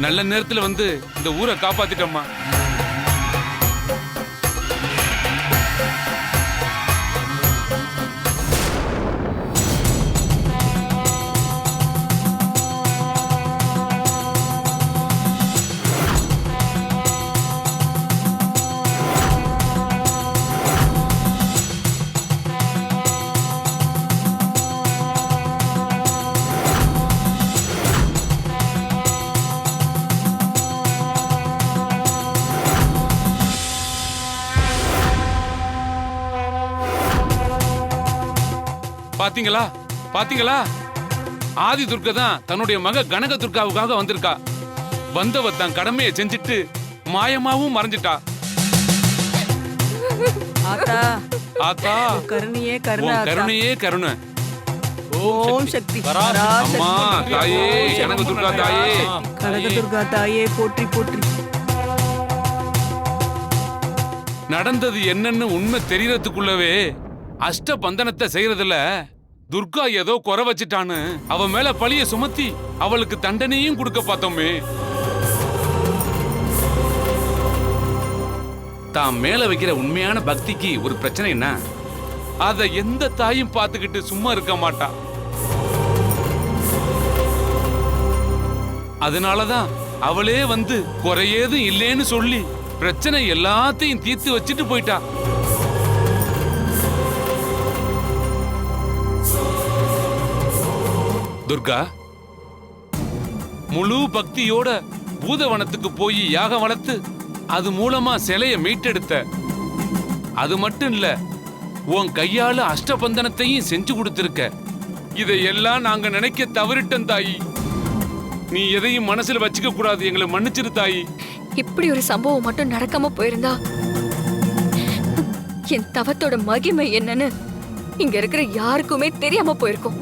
நல்ல நேரத்துல வந்து இந்த ஊரை காப்பாத்திட்டம்மா. பாத்தீங்களா பாத்தீங்களா, ஆதி துர்கா தான் தன்னுடைய மக கனக துர்காவுக்காக வந்திருக்கா. வந்தவ தான் கடமையை செஞ்சுட்டு மாயமாவும் மறைஞ்சிட்டா. ஆத்தா ஆத்தா கருணையே உன் கருணை ஆத்தா. கருணையே கருணை. ஓம் சக்தி அம்மா தாயே, கனக துர்கா தாயே, கனகதுர்கா தாயே போற்றி போற்றி. நடந்தது என்னன்னு உண்மை தெரியறதுக்குள்ளவே அஷ்ட பந்தனத்தை செய்யறதுல துர்கா ஏதோ குறை வச்சிட்டான்னு அவ மேல பழிய சுமத்தி அவளுக்கு தண்டனையும் கொடுக்க பார்த்தோமே. தாம் மேல வைக்கிற உண்மையான பக்திக்கு ஒரு பிரச்சனைன்னா அத எந்த தாயும் பார்த்துக்கிட்டு சும்மா இருக்க மாட்டா. அதனாலதான் அவளே வந்து குறையேதும் இல்லேன்னு சொல்லி பிரச்சனை எல்லாத்தையும் தீர்த்து வச்சுட்டு போயிட்டா. துர்கா முழு பக்தியோட பூதவனத்துக்கு போய் யாகம் வளர்த்து அது மூலமா சிலைய மீட்டெடுத்த. அது மட்டும் இல்ல, உன் கையால அஷ்டபந்தனத்தையும் செஞ்சு கொடுத்திருக்க. இதையெல்லாம் நாங்க நினைக்க தவறிட்டோம் தாயி. நீ எதையும் மனசுல வச்சுக்க கூடாது, எங்களை மன்னிச்சிரு தாயி. இப்படி ஒரு சம்பவம் மட்டும் நடக்காம போயிருந்தா என் தவத்தோட மகிமை என்னன்னு இங்க இருக்கிற யாருக்குமே தெரியாம போயிருக்கும்.